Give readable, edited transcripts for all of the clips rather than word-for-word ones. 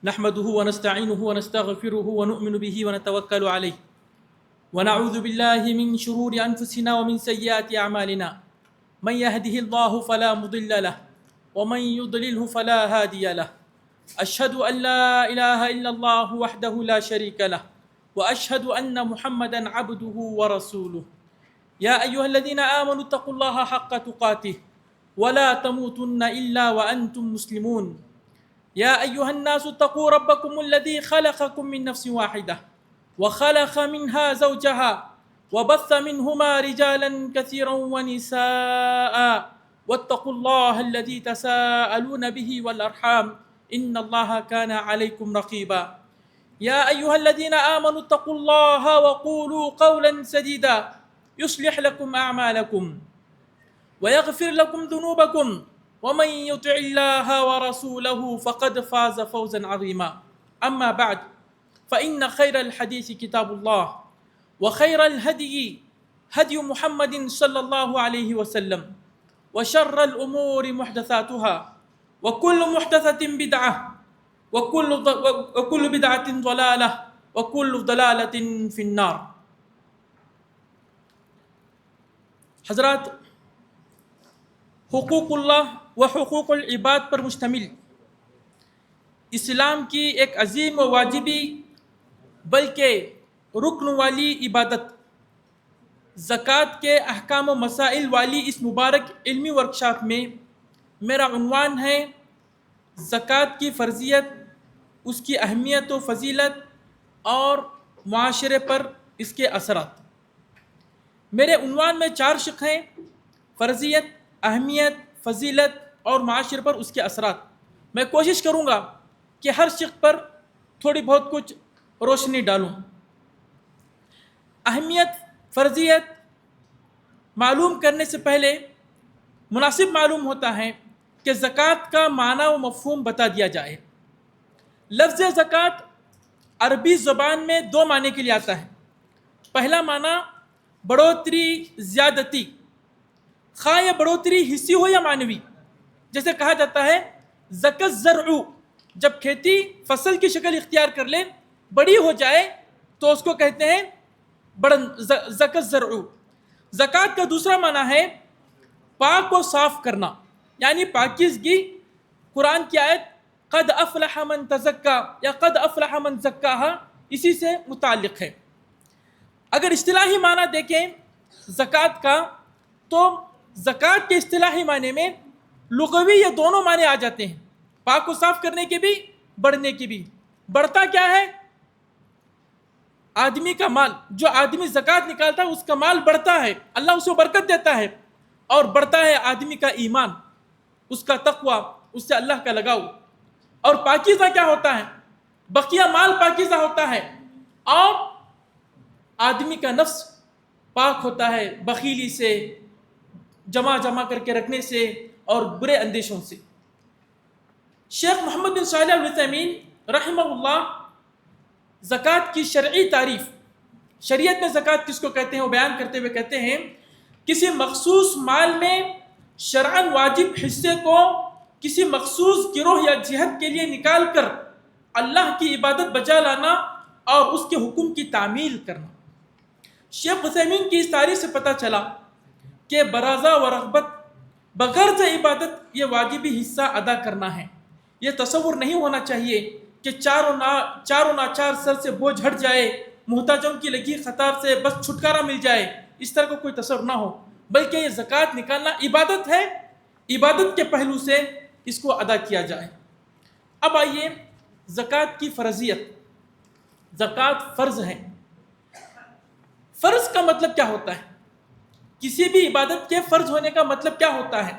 نحمده ونستعينه ونستغفره ونؤمن به ونتوكل عليه ونعوذ بالله من شرور أنفسنا ومن سيئات أعمالنا من يهده الله فلا مضل له ومن يضلله فلا هادي له أشهد أن لا إله إلا الله وحده لا شريك له وأشهد أن محمدا عبده ورسوله يا أيها الذين آمنوا اتقوا الله حق تقاته ولا تموتن إلا وأنتم مسلمون يا أيها الناس اتقوا ربكم الذي خلقكم من نفس واحدة وخلق منها زوجها وبث منهما رجالا كثيرا ونساء واتقوا الله الذي تساءلون به والأرحام إن الله كان عليكم رقيبا يا أيها الذين آمنوا اتقوا الله وقولوا قولا سديدا يصلح لكم أعمالكم ويغفر لكم ذنوبكم ومن يطع الله ورسوله فقد فاز فوزا عظيما أما بعد فإن خير الحديث كتاب الله وخير الهدي هدي محمد صلى الله عليه وسلم وشر الأمور محدثاتها وكل محدثة بدعة وكل بدعة ضلالة وكل ضلالة في النار. حضرات، حقوق اللہ و حقوق العباد پر مشتمل اسلام کی ایک عظیم و واجبی بلکہ رکن والی عبادت زکوٰۃ کے احکام و مسائل والی اس مبارک علمی ورکشاپ میں میرا عنوان ہے زکوٰۃ کی فرضیت، اس کی اہمیت و فضیلت اور معاشرے پر اس کے اثرات. میرے عنوان میں 4 شق ہیں: فرضیت، اہمیت، فضیلت اور معاشرے پر اس کے اثرات. میں کوشش کروں گا کہ ہر شق پر تھوڑی بہت کچھ روشنی ڈالوں. اہمیت، فرضیت معلوم کرنے سے پہلے مناسب معلوم ہوتا ہے کہ زکوٰۃ کا معنی و مفہوم بتا دیا جائے. لفظ زکوٰۃ عربی زبان میں 2 معنی کے لیے آتا ہے. پہلا معنی بڑھوتری، زیادتی، خواہ یہ بڑھوتری حصی ہو یا معنوی. جیسے کہا جاتا ہے زکا الزرع، جب کھیتی فصل کی شکل اختیار کر لے، بڑی ہو جائے تو اس کو کہتے ہیں زکا الزرع. زکوٰۃ کا دوسرا معنی ہے پاک و صاف کرنا، یعنی پاکیزگی. قرآن کی آیت قد افلح من تزکا یا قد افلح من زکاہا اسی سے متعلق ہے. اگر اصطلاحی معنی دیکھیں زکوٰۃ کا تو زکوٰۃ کے اصطلاحی معنی میں لغوی یہ دونوں معنی آ جاتے ہیں، پاک و صاف کرنے کے بھی، بڑھنے کی بھی. بڑھتا کیا ہے؟ آدمی کا مال. جو آدمی زکوٰۃ نکالتا ہے اس کا مال بڑھتا ہے، اللہ اسے برکت دیتا ہے. اور بڑھتا ہے آدمی کا ایمان، اس کا تقوی، اس سے اللہ کا لگاؤ. اور پاکیزہ کیا ہوتا ہے؟ بقیہ مال پاکیزہ ہوتا ہے اور آدمی کا نفس پاک ہوتا ہے بخیلی سے، جمع کر کے رکھنے سے اور برے اندیشوں سے. شیخ محمد بن صالح العثیمین رحمہ اللہ زکوٰۃ کی شرعی تعریف، شریعت میں زکوٰۃ کس کو کہتے ہیں، وہ بیان کرتے ہوئے کہتے ہیں کسی مخصوص مال میں شرعاً واجب حصے کو کسی مخصوص گروہ یا جہت کے لیے نکال کر اللہ کی عبادت بجا لانا اور اس کے حکم کی تعمیل کرنا. شیخ عثیمین کی اس تعریف سے پتہ چلا کہ برازہ و رغبت بغرض عبادت یہ واجبی حصہ ادا کرنا ہے. یہ تصور نہیں ہونا چاہیے کہ چاروں ناچار سر سے بوجھ ہٹ جائے، محتاجوں کی لگی قطار سے بس چھٹکارا مل جائے، اس طرح کا کوئی تصور نہ ہو، بلکہ یہ زکوٰۃ نکالنا عبادت ہے، عبادت کے پہلو سے اس کو ادا کیا جائے. اب آئیے زکوٰۃ کی فرضیت. زکوٰۃ فرض ہے. فرض کا مطلب کیا ہوتا ہے؟ کسی بھی عبادت کے فرض ہونے کا مطلب کیا ہوتا ہے؟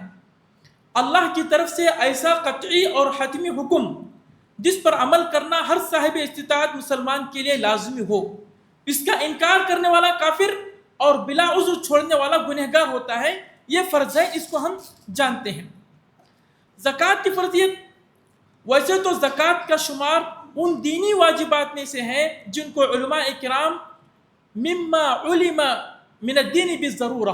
اللہ کی طرف سے ایسا قطعی اور حتمی حکم جس پر عمل کرنا ہر صاحب استطاعت مسلمان کے لیے لازمی ہو. اس کا انکار کرنے والا کافر اور بلا عذر چھوڑنے والا گنہگار ہوتا ہے. یہ فرض ہے، اس کو ہم جانتے ہیں. زکوٰۃ کی فرضیت، ویسے تو زکوٰۃ کا شمار ان دینی واجبات میں سے ہے جن کو علماء اکرام مما علم من الدین بالضرورہ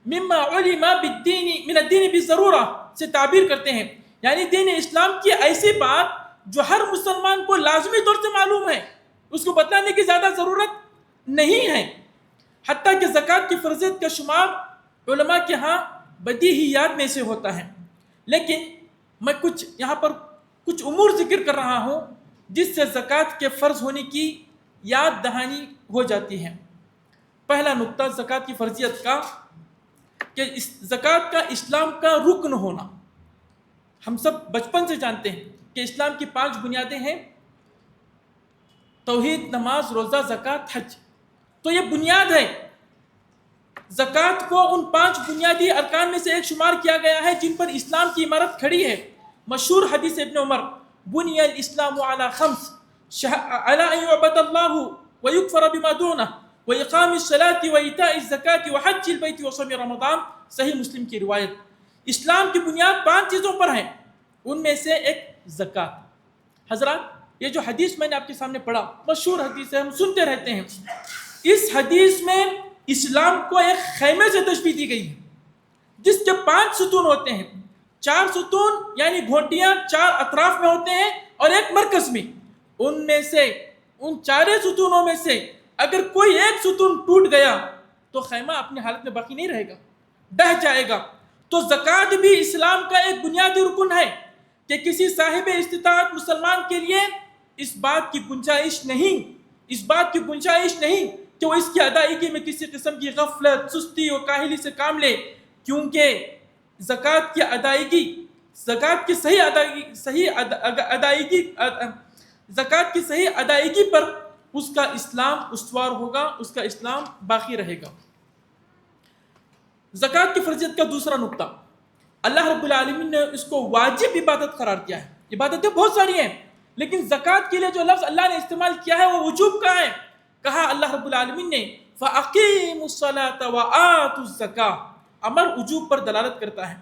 مما علم بالدین من الدین بالضرورہ سے تعبیر کرتے ہیں. یعنی دین اسلام کی ایسی بات جو ہر مسلمان کو لازمی طور سے معلوم ہے، اس کو بتانے کی زیادہ ضرورت نہیں ہے۔ حتیٰ کہ زکوٰۃ کی فرضیت کا شمار علماء کے ہاں بدیہیات میں سے ہوتا ہے، لیکن میں یہاں پر کچھ امور ذکر کر رہا ہوں جس سے زکوٰۃ کے فرض ہونے کی یاد دہانی ہو جاتی ہے۔ پہلا نقطہ زکوٰۃ کی فرضیت کا، کہ زکوٰۃ کا اسلام کا رکن ہونا۔ ہم سب بچپن سے جانتے ہیں کہ اسلام کی 5 بنیادیں ہیں: توحید، نماز، روزہ، زکوٰۃ، حج۔ تو یہ بنیاد ہے۔ زکوٰۃ کو ان 5 بنیادی ارکان میں سے ایک شمار کیا گیا ہے جن پر اسلام کی عمارت کھڑی ہے۔ مشہور حدیث ابن عمر: بنی الاسلام علی 5 علی ان یعبد اللہ ویکفر بما دونہ واقام الصلاۃ وایتاء الزکاۃ وحج البیت وصوم رمضان۔ صحیح مسلم کی روایت۔ اسلام کی بنیاد 5 چیزوں پر ہے، ان میں سے ایک زکوٰۃ۔ حضرات، یہ جو حدیث میں نے آپ کے سامنے پڑھا، مشہور حدیث ہے، ہم سنتے رہتے ہیں۔ اس حدیث میں اسلام کو ایک خیمے سے تشبیہ دی گئی ہے جس کے 5 ستون ہوتے ہیں۔ 4 ستون یعنی گھونٹیاں 4 اطراف میں ہوتے ہیں اور ایک مرکز میں۔ ان میں سے، ان 4 ستونوں میں سے اگر کوئی ایک ستون ٹوٹ گیا تو خیمہ اپنی حالت میں باقی نہیں رہے گا، ڈہ جائے گا۔ تو زکوٰۃ بھی اسلام کا ایک بنیادی رکن ہے کہ کسی صاحب استطاعت مسلمان کے لیے اس بات کی گنجائش نہیں کہ وہ اس کی ادائیگی میں کسی قسم کی غفلت، سستی اور کاہلی سے کام لے، کیونکہ زکوٰۃ کی صحیح ادائیگی پر اس کا اسلام استوار ہوگا، اس کا اسلام باقی رہے گا۔ زکوٰۃ کی فرضیت کا دوسرا نقطہ، اللہ رب العالمین نے اس کو واجب عبادت قرار دیا ہے۔ عبادتیں بہت ساری ہیں، لیکن زکوٰۃ کے لیے جو لفظ اللہ نے استعمال کیا ہے وہ وجوب کا ہے۔ کہا اللہ رب العالمین نے فَأَقِيمُوا الصَّلَاةَ وَآتُوا الزَّكَاةَ، امر وجوب پر دلالت کرتا ہے۔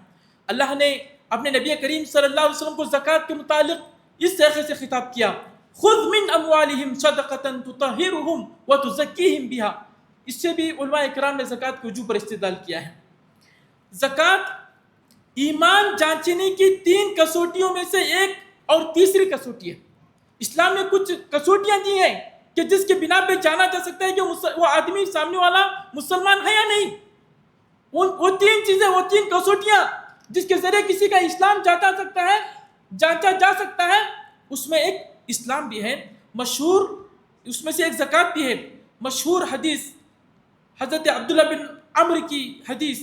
اللہ نے اپنے نبی کریم صلی اللہ علیہ وسلم کو زکوٰۃ کے متعلق اس طریقے سے خطاب کیا: خُذْ مِنْ أَمْوَالِهِمْ صَدَقَةً تُطَهِّرُهُمْ وَتُزَكِّيهِمْ بِهَا۔ اس سے بھی علماء اکرام نے زکوٰۃ کے وجوب پر استدلال کیا ہے۔ زکوٰۃ ایمان جانچنے کی 3 کسوٹیوں میں سے ایک اور تیسری کسوٹی ہے۔ اسلام نے کچھ کسوٹیاں دی ہیں کہ جس کے بنا پہ جانا جا سکتا ہے کہ وہ آدمی سامنے والا مسلمان ہے یا نہیں۔ وہ 3 چیزیں، وہ 3 کسوٹیاں جس کے ذریعے کسی کا اسلام جانچا جا سکتا ہے، اس میں ایک اسلام بھی ہے، مشہور اس میں سے ایک زکوٰۃ بھی ہے۔ مشہور حدیث حضرت عبداللہ بن عمرو کی حدیث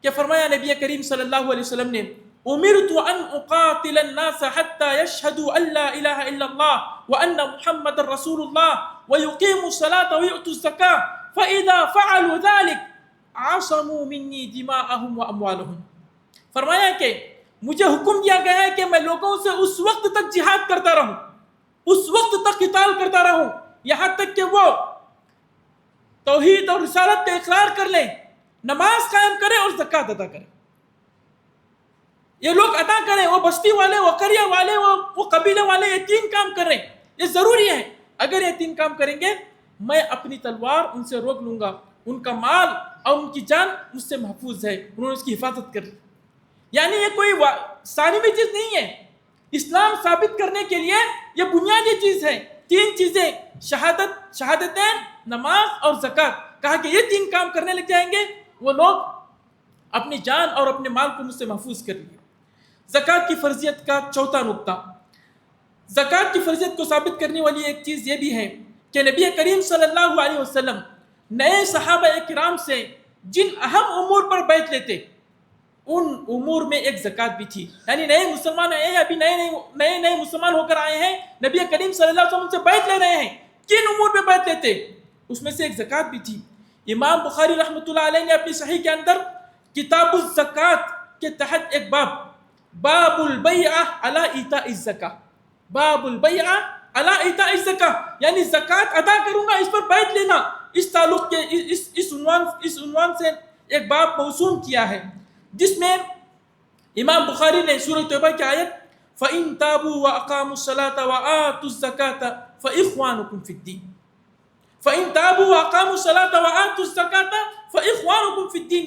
کہ فرمایا نبی کریم صلی اللہ علیہ وسلم نے: امرت ان اقاتل الناس حتى يشهدوا ان لا اله الا الله وان محمد رسول الله ويقيموا الصلاه ويؤتوا الزكاه فاذا فعلوا ذلك عصموا مني دماءهم واموالهم۔ فرمایا کہ مجھے حکم دیا گیا ہے کہ میں لوگوں سے اس وقت تک جہاد کرتا رہوں، اس وقت تک قتال کرتا رہوں، یہاں تک کہ وہ توحید اور رسالت کا اقرار کر لیں، نماز قائم کریں اور زکوٰۃ ادا کریں۔ یہ لوگ ادا کریں، وہ بستی والے، وہ قریہ والے، وہ قبیلے والے، یہ 3 کام کر رہے ہیں، یہ ضروری ہے۔ اگر یہ 3 کام کریں گے، میں اپنی تلوار ان سے روک لوں گا، ان کا مال اور ان کی جان مجھ سے محفوظ ہے، انہوں نے اس کی حفاظت کر لی۔ یعنی یہ کوئی ثانوی چیز نہیں ہے، اسلام ثابت کرنے کے لیے یہ بنیادی چیز ہے۔ 3 چیزیں، شہادتین، نماز اور زکوٰۃ۔ کہا کہ یہ 3 کام کرنے لگ جائیں گے، وہ لوگ اپنی جان اور اپنے مال کو مجھ سے محفوظ کر لیے۔ زکوٰۃ کی فرضیت کا چوتھا نقطہ، زکوٰۃ کی فرضیت کو ثابت کرنے والی ایک چیز یہ بھی ہے کہ نبی کریم صلی اللہ علیہ وسلم نئے صحابہ کرام سے جن اہم امور پر بیعت لیتے، ان امور میں ایک زکوٰۃ بھی تھی۔ یعنی نئے مسلمان آئے ہیں، ابھی نئے مسلمان ہو کر آئے ہیں، نبی کریم صلی اللہ علیہ وسلم سے بیعت لے رہے ہیں، کن امور پہ بیعت لیتے؟ اس میں سے ایک زکوٰۃ بھی تھی۔ امام بخاری رحمۃ اللہ علیہ نے اپنی صحیح کے اندر کتاب الزکوٰۃ کے تحت ایک باب البیعہ علی ایتاء الزکاۃ، باب البیعہ علی ایتاء الزکاۃ، یعنی زکوٰۃ ادا کروں گا، اس پر بیعت لینا، اس تعلق کے اس عنوان سے ایک باب موسوم کیا ہے، جس میں امام بخاری نے سورہ توبہ کی آیت فَإِن تَابُوا وَأَقَامُوا الصَّلَاةَ وَآتُوا الزَّكَاةَ فَإِخْوَانُكُمْ فِي الدِّينِ، فَإِن تَابُوا وَأَقَامُوا الصَّلَاةَ وَآتُوا الزَّكَاةَ فَإِخْوَانُكُمْ فِي الدِّينِ۔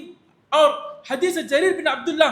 اور حدیث جریر بن عبداللہ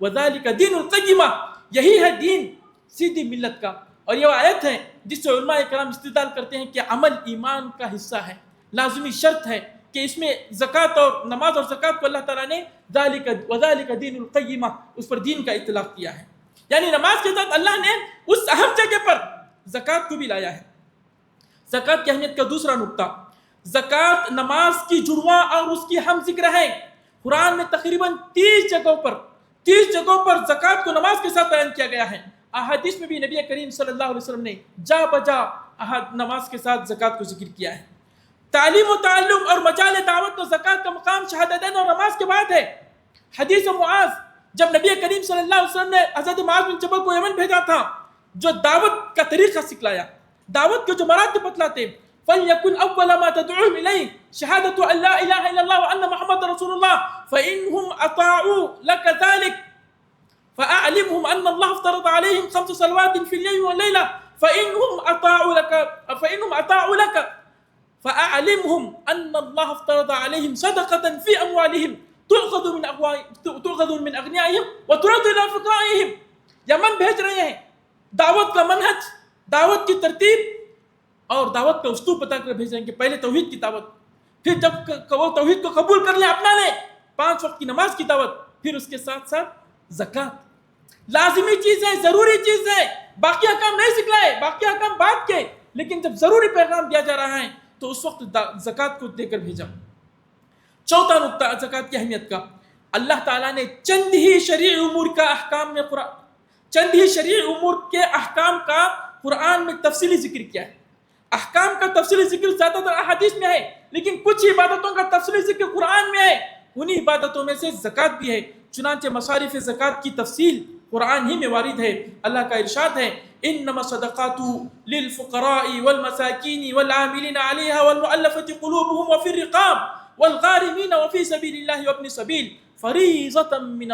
وذالک دین القیمہ، یہی ہے دین سیدھی ملت کا۔ اور یہ آیت ہے جس سے علماء کرام استدلال کرتے ہیں کہ عمل ایمان کا حصہ ہے، لازمی شرط ہے کہ اس میں زکوٰۃ اور نماز اور زکوٰۃ کو اللہ تعالیٰ نے وذالک دین القیمہ اس پر دین کا اطلاق کیا ہے، یعنی نماز کے ساتھ اللہ نے اس اہم جگہ پر زکوٰۃ کو بھی لایا ہے۔ زکوٰۃ کی اہمیت کا دوسرا نقطہ، زکوٰۃ نماز کی جڑواں اور اس کی ہم ذکر ہے۔ قرآن میں تقریباً 30 جگہوں پر زکوٰۃ کو نماز کے ساتھ بیان کیا گیا ہے۔ احادیث میں بھی نبی کریم صلی اللہ علیہ وسلم نے جا بجا نماز کے ساتھ زکوٰۃ کو ذکر کیا ہے۔ تعلیم و تعلم اور مجال دعوت و زکوٰۃ کا مقام شہادتین اور نماز کے بعد ہے۔ حدیث معاذ، جب نبی کریم صلی اللہ علیہ وسلم نے حضرت معاذ بن جبل کو یمن بھیجا تھا، جو دعوت کا طریقہ سکھلایا، دعوت کے جو مراتب بتلاتے، فَلْيَكُنْ أَوَّلَ مَا تَدْعُوهُمْ إِلَيْهِ شَهَادَةُ أَن لَا إِلَهَ إِلَّا اللَّهُ وَأَنَّ مُحَمَّدًا رَسُولُ اللَّهِ فَإِنْهُمْ أَطَاعُوا لَكَ ذَلِكَ فَأَعْلِمْهُمْ أَنَّ اللَّهَ افْتَرَضَ عَلَيْهِمْ 5 صلوات في الليل والليلة فإنهم أطاعوا لك فأعلمهم أن الله افترض عليهم صدقة في أموالهم تؤخذ من أغنيائهم وترد إلى فقرائهم۔ یمن بھیج رہے ہیں، دعوت کا منہج، دعوت کی ترتیب اور دعوت کا اسلوب بتا کر بھیج رہے ہیں کہ پہلے توحید کی دعوت، پھر جب وہ توحید کو قبول کر لیں، اپنا لیں، 5 وقت کی نماز کی دعوت، پھر اس کے ساتھ ساتھ زکوٰۃ لازمی چیز ہے، ضروری چیز ہے۔ باقی احکام نہیں سکھلائے، باقی احکام بات کے، لیکن جب ضروری پیغام دیا جا رہا ہے تو اس وقت زکوٰۃ کو دے کر بھیجا۔ چوتھا نقطہ زکوٰۃ کی اہمیت کا، اللہ تعالیٰ نے چند ہی شرعی امور کے احکام کا قرآن میں تفصیلی ذکر کیا ہے۔ احکام کا تفصیلی ذکر زیادہ تر احادیث میں ہے، لیکن کچھ عبادتوں کا تفصیلی ذکر قرآن میں ہے۔ انہی عبادتوں میں سے زکوٰۃ بھی ہے، چنانچہ مصارف زکوٰۃ کی تفصیل قرآن ہی میں وارد ہے۔ اللہ کا ارشاد ہے، انما الصدقات للفقراء والمساکین والعاملین علیہا والمؤلفۃ قلوبهم وفی الرقاب والغارمین وفی سبیل اللہ وابن السبیل فریضۃ من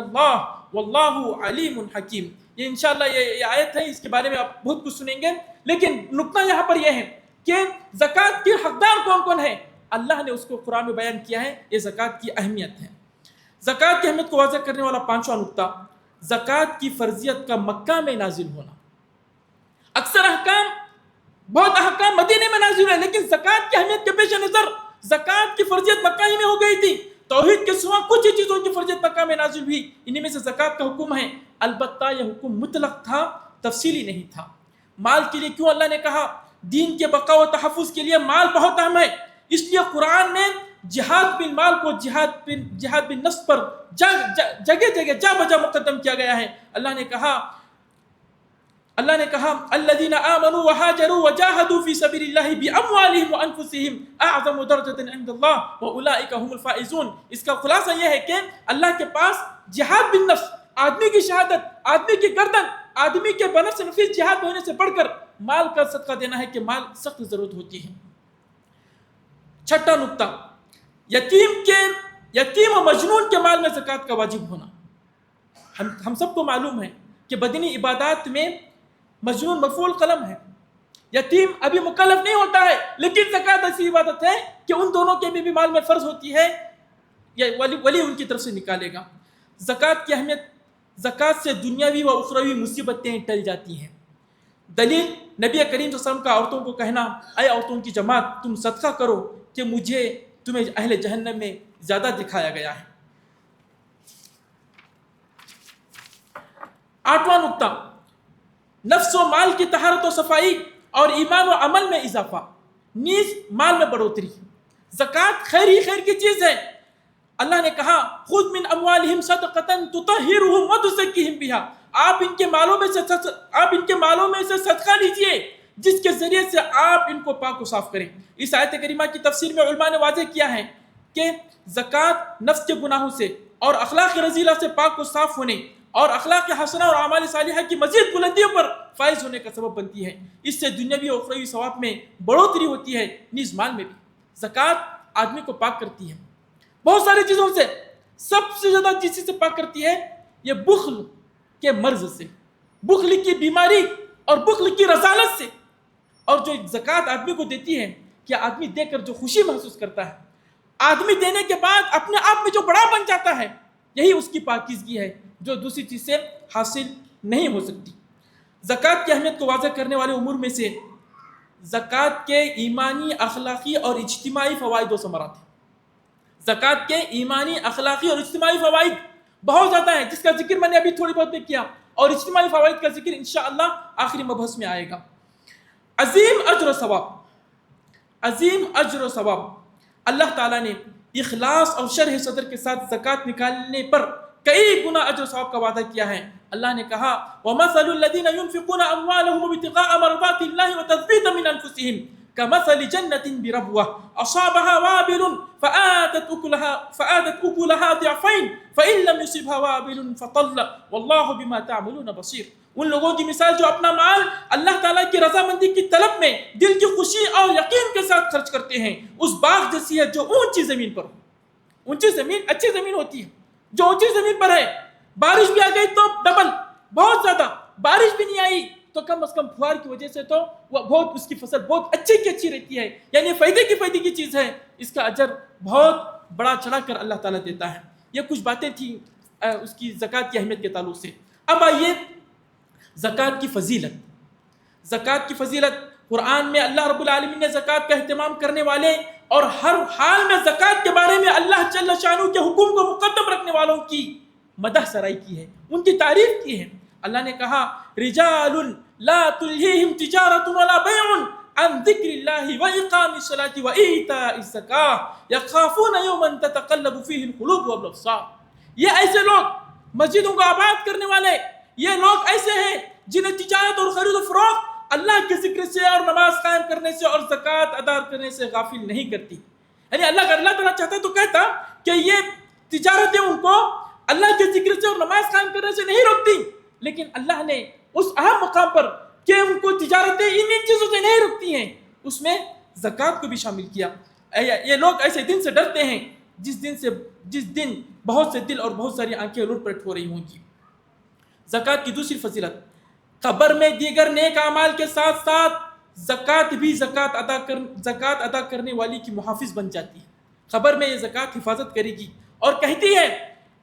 اللہ واللہ علیم حکیم۔ یہ انشاءاللہ یہ آیت ہے، اس کے بارے میں آپ بہت کچھ سنیں گے، لیکن نقطہ یہاں پر یہ ہے کہ زکوٰۃ کے حقدار کون کون ہیں، اللہ نے اس کو قرآن میں بیان کیا ہے۔ یہ زکوٰۃ کی اہمیت ہے۔ زکوٰۃ کی اہمیت کو واضح کرنے والا 5واں نقطہ، زکوٰۃ کی فرضیت کا مکہ میں نازل ہونا۔ اکثر بہت احکام مدینے میں نازل ہوئے، لیکن زکوٰۃ کی اہمیت کے پیش نظر زکوٰۃ کی فرضیت مکہ ہی میں ہو گئی تھی۔ توحید کے سوا کچھ ہی چیزوں کی فرضیت مکہ میں نازل ہوئی، انہی میں سے زکوٰۃ کا حکم ہے۔ البتہ یہ حکم مطلق تھا، تفصیلی نہیں تھا۔ مال کے لیے کیوں اللہ نے کہا؟ دین کے بقا و تحفظ کے لیے مال بہت اہم ہے، اس لیے قرآن نے جہاد بن مال کو جہاد بن نفس پر جگہ جگہ جا بجا مقدم کیا گیا ہے۔ اللہ نے کہا الذین آمنوا وہاجروا وجاہدوا فی سبیل اللہ باموالہم وانفسہم اعظم درجۃ عند اللہ واولئک هم الفائزون۔ اس کا خلاصہ یہ ہے کہ اللہ کے پاس جہاد بن نفس، آدمی کی شہادت، آدمی کی گردن، آدمی کے بنفس نفیس جہاد ہونے سے بڑھ کر مال کا صدقہ دینا ہے کہ مال سخت ضرورت ہوتی ہے۔ چھٹا نقطہ، یتیم و مجنون کے مال میں زکوٰۃ کا واجب ہونا۔ ہم سب کو معلوم ہے کہ بدنی عبادات میں مجنون مفعول قلم ہے، یتیم ابھی مکلف نہیں ہوتا ہے، لیکن زکوٰۃ ایسی عبادت ہے کہ ان دونوں کے بھی مال میں فرض ہوتی ہے، یہ ولی ان کی طرف سے نکالے گا۔ زکوٰۃ کی اہمیت، زکوٰۃ سے دنیاوی و اخروی مصیبتیں ٹل جاتی ہیں۔ دلیل نبی کریم صلی اللہ علیہ وسلم کا عورتوں کو کہنا، اے عورتوں کی جماعت تم صدقہ کرو کہ مجھے تمہیں اہل جہنم میں زیادہ دکھایا گیا ہے۔ 8واں نقطہ، نفس و مال کی طہارت و صفائی اور ایمان و عمل میں اضافہ، نیز مال میں بڑھوتری۔ زکوٰۃ خیر ہی خیر کی چیز ہے۔ اللہ نے کہا خذ من اموالہم صدقۃ تطہرہم وتزکیہم بہا، آپ ان کے مالوں میں سے صدقہ لیجئے جس کے ذریعے سے آپ ان کو پاک و صاف کریں۔ اس آیت کریمہ کی تفسیر میں علماء نے واضح کیا ہے کہ زکوٰۃ نفس کے گناہوں سے اور اخلاق رذیلہ سے پاک و صاف ہونے اور اخلاق حسنہ اور اعمال صالحہ کی مزید بلندیوں پر فائز ہونے کا سبب بنتی ہے۔ اس سے دنیاوی اور اخروی ثواب میں بڑھوتری ہوتی ہے، نیز مال میں بھی۔ زکوٰۃ آدمی کو پاک کرتی ہے بہت ساری چیزوں سے، سب سے زیادہ جس چیز سے پاک کرتی ہے یہ بخل کے مرض سے، بخل کی بیماری اور بخل کی رذالت سے۔ اور جو زکوٰۃ آدمی کو دیتی ہے کہ آدمی دے کر جو خوشی محسوس کرتا ہے، آدمی دینے کے بعد اپنے آپ میں جو بڑا بن جاتا ہے، یہی اس کی پاکیزگی ہے جو دوسری چیز سے حاصل نہیں ہو سکتی۔ زکوٰۃ کی اہمیت کو واضح کرنے والے امور میں سے زکوٰۃ کے ایمانی، اخلاقی اور اجتماعی فوائد و ثمرات ہیں۔ زکوٰۃ کے ایمانی، اخلاقی اور اجتماعی فوائد بہت زیادہ ہیں، جس کا ذکر میں نے ابھی تھوڑی بہت میں کیا، اور اجتماعی فوائد کا ذکر انشاءاللہ آخری مبحث میں آئے گا۔ عظیم اجر و ثواب، عظیم اجر و ثواب۔ اللہ تعالیٰ نے اخلاص اور شرح صدر کے ساتھ زکوٰۃ نکالنے پر کئی گنا اجر و ثواب کا وعدہ کیا ہے۔ اللہ نے کہا وَمَثَلُ الَّذِينَ يُنْفِقُونَ أَمْوَالَهُمُ ابْتِغَاءَ مَرْضَاتِ اللَّهِ وَتَثْبِيتًا مِنْ أَنفُسِهِمْ كَمَثَلِ جَنَّةٍ بِرَبْوَةٍ أَصَابَهَا وَابِلٌ فَآتَتْ أُكُلَهَا ضِعْفَيْنِ فَإِن لَّمْ يُصِبْهَا وَابِلٌ فَطَلٌّ وَاللَّهُ بِمَا تَعْمَلُونَ بَصِيرٌ۔ ان لوگوں کی مثال جو اپنا مال اللہ تعالیٰ کی رضامندی کی طلب میں دل کی خوشی اور یقین کے ساتھ خرچ کرتے ہیں، اس باغ جیسی ہے جو اونچی زمین پر ہو۔ اونچی زمین اچھی زمین ہوتی ہے، جو اونچی زمین پر ہے، بارش بھی آ گئی تو ڈبل، بہت زیادہ بارش بھی نہیں آئی تو کم از کم پھوار کی وجہ سے تو وہ بہت، اس کی فصل بہت اچھی کی اچھی رہتی ہے، یعنی فائدے کی چیز ہے، اس کا اجر بہت بڑا چڑھا کر اللہ تعالیٰ دیتا ہے۔ یہ کچھ باتیں تھیں اس کی زکوٰۃ کی اہمیت کے تعلق سے۔ اب آئیے زکوٰۃ کی فضیلت۔ زکوٰۃ کی فضیلت، قرآن میں اللہ رب العالمین نے زکوٰۃ کا اہتمام کرنے والے اور ہر حال میں زکوٰۃ کے بارے میں اللہ جل شانہ کے حکم کو مقدم رکھنے والوں کی مدح سرائی کی ہے، ان کی تعریف کی ہے۔ اللہ نے کہا رجال لا تلہیہم تجارۃ ولا بیع عن ذکر اللہ واقام الصلاۃ وایتاء الزکاۃ یخافون یوما تتقلب فیہ القلوب والابصار۔ یہ ایسے لوگ، مسجدوں کو آباد کرنے والے، یہ لوگ ایسے ہیں جنہیں تجارت اور خرید و فروخت اللہ کے ذکر سے اور نماز قائم کرنے سے اور زکوٰۃ ادا کرنے سے غافل نہیں کرتی۔ یعنی اللہ تعالیٰ چاہتا تو کہتا کہ یہ تجارتیں ان کو اللہ کے ذکر سے اور نماز قائم کرنے سے نہیں روکتی، لیکن اللہ نے اس اہم مقام پر کہ ان کو تجارتیں ان چیزوں سے نہیں روکتی ہیں، اس میں زکوٰۃ کو بھی شامل کیا۔ یہ لوگ ایسے دن سے ڈرتے ہیں جس دن بہت سے دل اور بہت ساری آنکھیں لٹ پٹ ہو رہی ہوں گی۔ زکوٰۃ کی دوسری فضیلت، قبر میں دیگر نیک اعمال کے ساتھ ساتھ زکوٰۃ بھی زکوٰۃ ادا کرنے والی کی محافظ بن جاتی ہے۔ قبر میں یہ زکوٰۃ حفاظت کرے گی اور کہتی ہے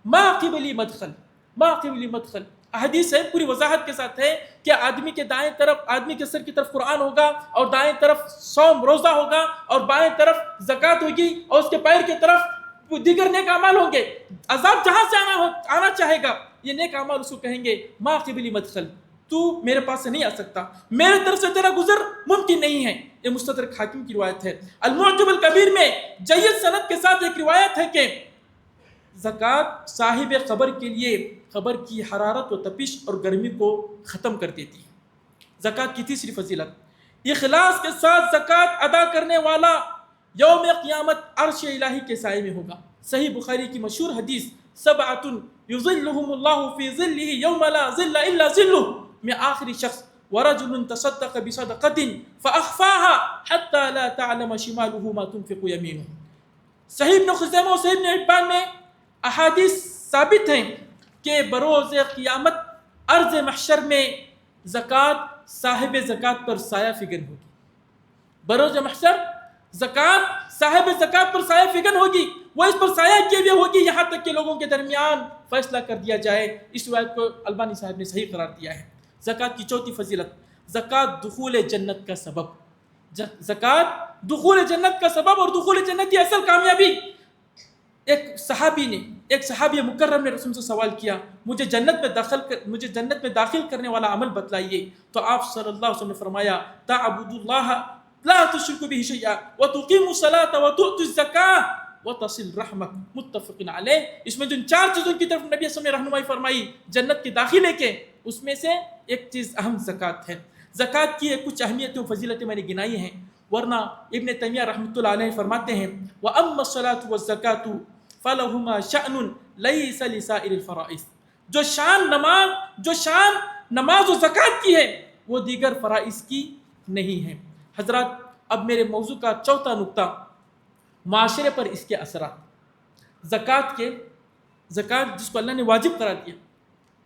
ما قبلی مدخل، ما قبلی مدخل۔ حدیث ہے، پوری وضاحت کے ساتھ ہے کہ آدمی کے دائیں طرف، آدمی کے سر کی طرف قرآن ہوگا اور دائیں طرف صوم روزہ ہوگا اور بائیں طرف زکوٰۃ ہوگی اور اس کے پیر کی طرف دیگر نیک اعمال ہوں گے۔ عذاب جہاں سے آنا چاہے گا، یہ نیک اعمال اس کو کہیں گے ما قبلی مدخل، تو میرے پاس سے نہیں آ سکتا، میرے طرف سے تیرا گزر ممکن نہیں ہے۔ یہ مستدرک حاکم کی روایت ہے۔ المعجم الکبیر میں جید سند کے ساتھ ایک روایت ہے کہ زکوٰۃ صاحب قبر کے لیے قبر کی حرارت و تپش اور گرمی کو ختم کر دیتی ہے۔ زکوٰۃ کی تیسری فضیلت، اخلاص کے ساتھ زکوٰۃ ادا کرنے والا یوم قیامت عرش الہی کے سائے میں ہوگا۔ صحیح بخاری کی مشہور حدیث سبعۃ یظلہم اللہ فی ظلہ یوم لا ظل الا ظلہ میں آخری شخص ورجل تصدق بصدقۃ فاخفاها حتى لا تعلم شماله ما تنفق یمینہ۔ صحیح ابن خزیمہ اور صحیح ابن حبان میں احادیث ثابت ہیں کہ بروز قیامت ارض محشر میں زکوٰۃ صاحب زکوٰۃ پر سایہ فگن ہوگی۔ بروز محشر زکوٰۃ صاحب زکوٰۃ پر سایہ فگن ہوگی، وہ اس پر سایہ کیے ہوئے ہوگی یہاں تک کہ لوگوں کے درمیان فیصلہ کر دیا جائے۔ اس روایت کو البانی صاحب نے صحیح قرار دیا ہے۔ زکوٰۃ کی چوتھی فضیلت، زکوٰۃ دخول جنت کا سبب۔ زکوٰۃ دخول جنت کا سبب اور دخول جنت کی اصل کامیابی۔ ایک صحابی مکرم نے رسول سے سوال کیا، مجھے جنت میں داخل کرنے والا عمل بتلائیے، تو آپ صلی اللہ علیہ وسلم نے فرمایا تعبد اللہ لا تشرک به شیئا وتقیم الصلاۃ وتؤتی الزکاۃ وتصل رحمک، متفق علیہ۔ اس میں جن چار چیزوں کی طرف نبی صلی اللہ علیہ وسلم نے رہنمائی فرمائی جنت کے داخلے کے، اس میں سے ایک چیز اہم زکوٰۃ ہے۔ زکوٰۃ کی کچھ اہمیتیں و فضیلتیں میں نے گنائی ہیں، ورنہ ابن تیمیہ رحمۃ اللہ علیہ فرماتے ہیں وَأَمَّا الصَّلَاةُ وَالزَّكَاةُ فَلَهُمَا شَأْنٌ لَيْسَ لِسَائِرِ الْفَرَائِضِ۔ جو شان نماز و زکوٰۃ کی ہے وہ دیگر فرائض کی نہیں ہے۔ حضرات، اب میرے موضوع کا چوتھا نقطہ، معاشرے پر اس کے اثرات۔ زکوٰۃ جس کو اللہ نے واجب قرار دیا،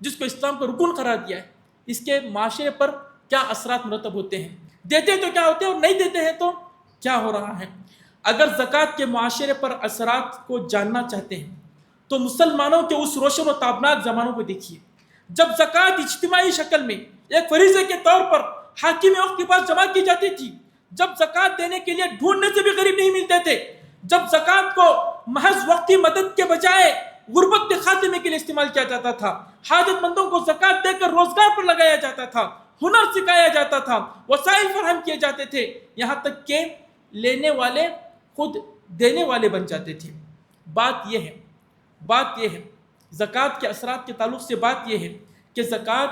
جس کو اسلام کا رکن قرار دیا ہے، اس کے معاشرے پر کیا اثرات مرتب ہوتے ہیں، دیتے ہیں تو کیا ہوتے ہیں اور نہیں دیتے ہیں تو کیا ہو رہا ہے۔ اگر زکوٰۃ کے معاشرے پر اثرات کو جاننا چاہتے ہیں تو مسلمانوں کے اس روشن و تابناک زمانوں کو دیکھیے جب زکوٰۃ اجتماعی شکل میں ایک فریضے کے طور پر حاکم وقت کے پاس جمع کی جاتی تھی، جب زکوٰۃ دینے کے لیے ڈھونڈنے سے بھی غریب نہیں ملتے تھے، جب زکوٰۃ کو محض وقتی مدد کے بجائے غربت کے خاتمے کے لیے استعمال کیا جاتا تھا، حاجت مندوں کو زکوٰۃ دے کر روزگار پر لگایا جاتا تھا، ہنر سکھایا جاتا تھا، وسائل فراہم کیے جاتے تھے، یہاں تک کہ لینے والے خود دینے والے بن جاتے تھے۔ بات یہ ہے زکوٰۃ کے اثرات کے تعلق سے بات یہ ہے کہ زکوٰۃ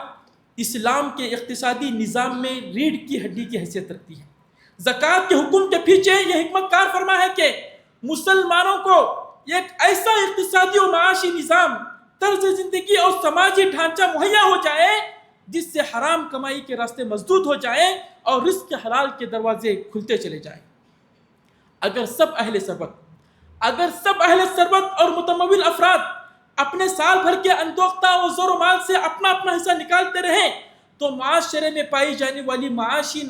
اسلام کے اقتصادی نظام میں ریڑھ کی ہڈی کی حیثیت رکھتی ہے۔ زکوٰۃ کے حکم کے پیچھے یہ حکمت کار فرما ہے کہ مسلمانوں کو ایک ایسا اقتصادی و معاشی نظام، طرز زندگی اور سماجی ڈھانچہ مہیا ہو جائے جس سے حرام کمائی کے راستے مسدود ہو جائیں اور رزق حلال کے دروازے کھلتے چلے جائیں۔ اگر سب اہل ثروت اور متمول افراد اپنے سال بھر کے اندوختہ و زور و مال سے اپنا حصہ نکالتے رہیں تو معاشرے میں پائی جانے والی معاشی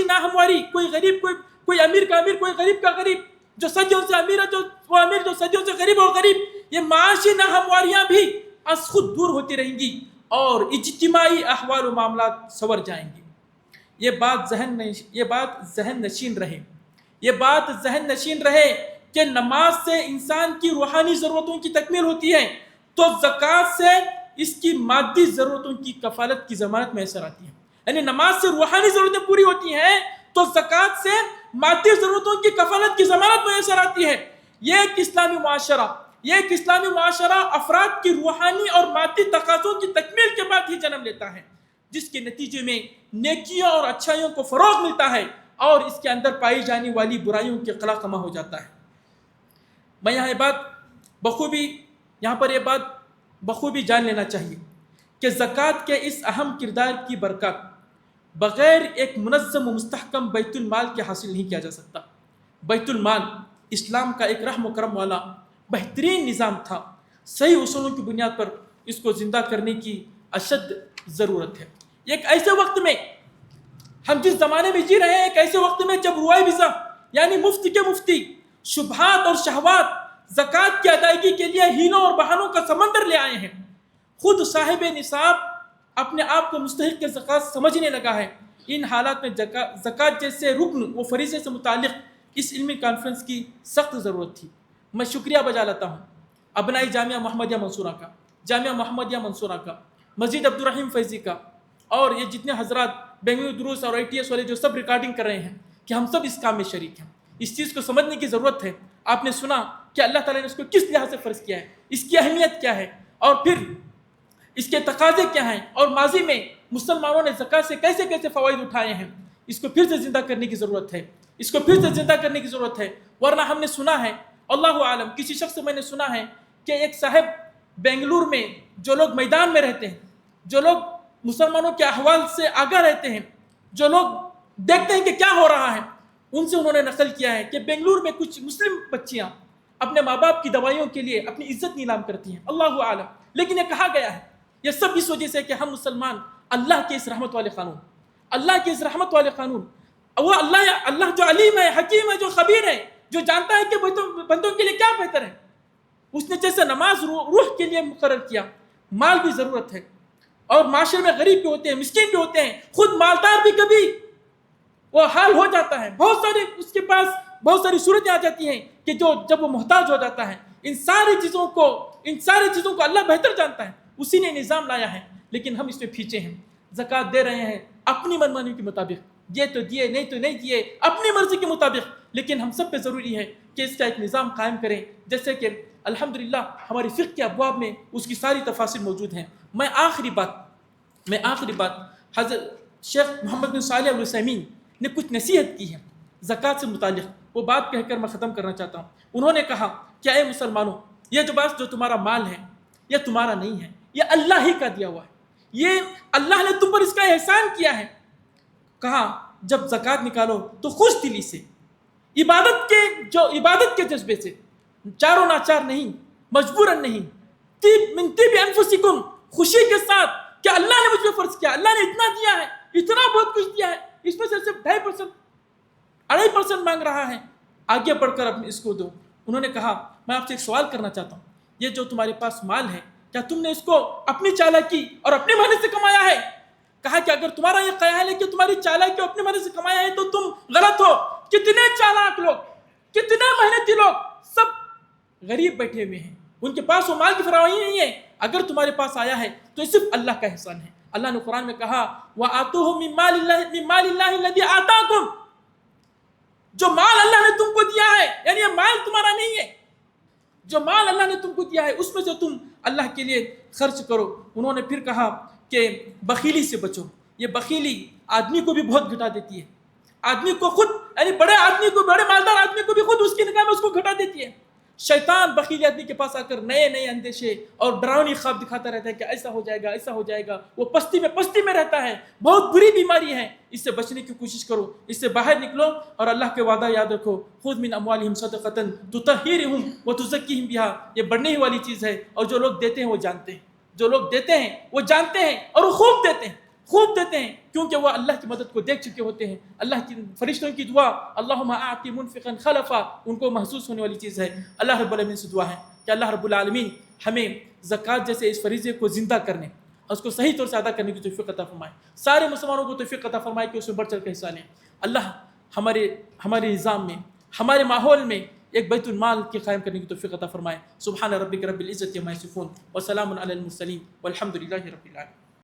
ناہمواری، کوئی غریب کوئی امیر کا امیر، کوئی غریب کا غریب، جو صدیوں سے امیر ہے وہ امیر، جو صدیوں سے غریب اور غریب، یہ معاشی ناہمواریاں بھی از خود دور ہوتی رہیں گی اور اجتماعی احوال و معاملات سنور جائیں گی۔ یہ بات ذہن نشین رہے کہ نماز سے انسان کی روحانی ضرورتوں کی تکمیل ہوتی ہے تو زکوٰۃ سے اس کی مادی ضرورتوں کی کفالت کی ضمانت میسر آتی ہے۔ یعنی نماز سے روحانی ضرورتیں پوری ہوتی ہیں تو زکوٰۃ سے مادی ضرورتوں کی کفالت کی ضمانت میسر آتی ہے۔ یہ ایک اسلامی معاشرہ افراد کی روحانی اور مادی تقاضوں کی تکمیل کے بعد ہی جنم لیتا ہے، جس کے نتیجے میں نیکیوں اور اچھائیوں کو فروغ ملتا ہے اور اس کے اندر پائی جانے والی برائیوں کے خلا کما ہو جاتا ہے۔ میں یہاں پر یہ بات بخوبی جان لینا چاہیے کہ زکوٰۃ کے اس اہم کردار کی برکت بغیر ایک منظم و مستحکم بیت المال کے حاصل نہیں کیا جا سکتا۔ بیت المال اسلام کا ایک رحم و کرم والا بہترین نظام تھا۔ صحیح اصولوں کی بنیاد پر اس کو زندہ کرنے کی اشد ضرورت ہے۔ ایک ایسے وقت میں ہم جس زمانے میں جی رہے ہیں، ایک ایسے وقت میں جب روائبزہ یعنی مفتی شبہات اور شہوات زکوٰۃ کی ادائیگی کے لیے ہیلوں اور بہانوں کا سمندر لے آئے ہیں، خود صاحب نصاب اپنے آپ کو مستحق زکوٰۃ سمجھنے لگا ہے۔ ان حالات میں زکوٰۃ جیسے رکن و فریضے سے متعلق اس علمی کانفرنس کی سخت ضرورت تھی۔ میں شکریہ بجا لاتا ہوں ابنائی جامعہ محمدیہ منصورہ کا، مسجد عبدالرحیم فیضی کا، اور یہ جتنے حضرات بنگلور دروس اور ITS والے جو سب ریکارڈنگ کر رہے ہیں کہ ہم سب اس کام میں شریک ہیں۔ اس چیز کو سمجھنے کی ضرورت ہے۔ آپ نے سنا کہ اللہ تعالیٰ نے اس کو کس لحاظ سے فرض کیا ہے، اس کی اہمیت کیا ہے، اور پھر اس کے تقاضے کیا ہیں، اور ماضی میں مسلمانوں نے زکوٰۃ سے کیسے کیسے فوائد اٹھائے ہیں۔ اس کو پھر سے زندہ کرنے کی ضرورت ہے، ورنہ ہم نے سنا ہے، اللہ عالم، کسی شخص سے میں نے سنا ہے کہ ایک صاحب بنگلور میں، جو لوگ میدان میں رہتے ہیں، جو لوگ مسلمانوں کے احوال سے آگاہ رہتے ہیں، جو لوگ دیکھتے ہیں کہ کیا ہو رہا ہے، ان سے انہوں نے نقل کیا ہے کہ بنگلور میں کچھ مسلم بچیاں اپنے ماں باپ کی دوائیوں کے لیے اپنی عزت نیلام کرتی ہیں، اللہ عالم، لیکن یہ کہا گیا ہے یہ سب اس وجہ سے کہ ہم مسلمان اللہ کے اس رحمت والے قانون، وہ اللہ جو علیم ہے، حکیم ہے، جو خبیر ہے، جو جانتا ہے کہ بندوں کے لیے کیا بہتر ہے، اس نے جیسے نماز روح کے لیے مقرر کیا، مال بھی ضرورت ہے، اور معاشرے میں غریب بھی ہوتے ہیں، مسکین بھی ہوتے ہیں، خود مالدار بھی کبھی وہ حال ہو جاتا ہے، اس کے پاس بہت ساری صورتیں آ جاتی ہیں کہ جب وہ محتاج ہو جاتا ہے۔ ان ساری چیزوں کو اللہ بہتر جانتا ہے، اسی نے نظام لایا ہے، لیکن ہم اس میں پیچھے ہیں۔ زکوٰۃ دے رہے ہیں اپنی منمانی کے مطابق، یہ تو دیے، نہیں تو نہیں دیے، اپنی مرضی کے مطابق، لیکن ہم سب پہ ضروری ہے کہ اس کا ایک نظام قائم کریں، جیسے کہ الحمدللہ ہماری فقہ کے ابواب میں اس کی ساری تفاصیل موجود ہیں۔ میں آخری بات حضرت شیخ محمد بن صالح العثیمین نے کچھ نصیحت کی ہے زکوٰۃ سے متعلق، وہ بات کہہ کر میں ختم کرنا چاہتا ہوں۔ انہوں نے کہا کہ اے مسلمانوں، یہ جو تمہارا مال ہے یہ تمہارا نہیں ہے، یہ اللہ ہی کا دیا ہوا ہے، یہ اللہ نے تم پر اس کا احسان کیا ہے۔ کہا جب زکوٰۃ نکالو تو خوش دلی سے، عبادت کے جذبے سے، چاروں ناچار نہیں، مجبوراً نہیں، من طیب انفسکم، خوشی کے ساتھ کہ اللہ نے مجھ پہ فرض کیا، اللہ نے اتنا دیا ہے، اتنا بہت کچھ دیا ہے، اس میں سے صرف 2.5% مانگ رہا ہے، آگے بڑھ کر اپنے اس کو دو۔ انہوں نے کہا میں آپ سے ایک سوال کرنا چاہتا ہوں، یہ جو تمہارے پاس مال ہے کیا تم نے اس کو اپنی چالاکی اور اپنی محنت سے کمایا ہے؟ کہا کہ اگر تمہارا یہ خیال ہے کہ تمہاری چالاکی اور اپنی محنت سے کمایا ہے تو تم غلط ہو۔ کتنے چالاک لوگ، کتنے محنتی لوگ سب غریب بیٹھے ہوئے ہیں، ان کے پاس وہ مال کی فراوانی نہیں ہے۔ اگر تمہارے پاس آیا ہے تو یہ صرف اللہ کا احسان ہے۔ اللہ نے قرآن میں کہا وَآتُوهُم مِّن مَّالِ اللَّهِ الَّذِي آتَاكُمْ، جو مال اللہ نے تم کو دیا ہے، یعنی یہ مال تمہارا نہیں ہے، جو مال اللہ نے تم کو دیا ہے اس میں سے تم اللہ کے لیے خرچ کرو۔ انہوں نے پھر کہا کہ بخیلی سے بچو، یہ بخیلی آدمی کو بھی بہت گھٹا دیتی ہے، آدمی کو خود، یعنی بڑے آدمی کو، بڑے مالدار آدمی کو بھی خود اس کی نگاہ میں اس کو گھٹا دیتی ہے۔ شیطان بخیلی آدمی کے پاس آ کر نئے نئے اندیشے اور ڈراؤنی خواب دکھاتا رہتا ہے کہ ایسا ہو جائے گا، ایسا ہو جائے گا، وہ پستی میں رہتا ہے، بہت بری بیماری ہے، اس سے بچنے کی کوشش کرو، اس سے باہر نکلو اور اللہ کے وعدہ یاد رکھو، خذ من اموالہم صدقۃ تطہرہم وتزکیہم بہا، یہ بڑھنے ہی والی چیز ہے، اور جو لوگ دیتے ہیں وہ جانتے ہیں، جو لوگ دیتے ہیں وہ جانتے ہیں اور وہ خوب دیتے ہیں، خوب دیتے ہیں، کیونکہ وہ اللہ کی مدد کو دیکھ چکے ہوتے ہیں۔ اللہ کی فرشتوں کی دعا اللہم اعطِ منفقا خلفا ان کو محسوس ہونے والی چیز ہے۔ اللہ رب العالمین سے دعا ہے کہ اللہ رب العالمین ہمیں زکوٰۃ جیسے اس فریضے کو زندہ کرنے اور اس کو صحیح طور سے ادا کرنے کی توفیق عطا فرمائے، سارے مسلمانوں کو توفیق عطا فرمائے کہ اس میں بڑھ چڑھ کے حصہ لیں۔ اللہ ہمارے نظام میں، ہمارے ماحول میں ایک بیت المال کے قائم کرنے کی توفیق عطا فرمائے۔ سبحان ربک رب العزت عما یصفون وسلام علی المرسلین والحمد للہ رب العالمین۔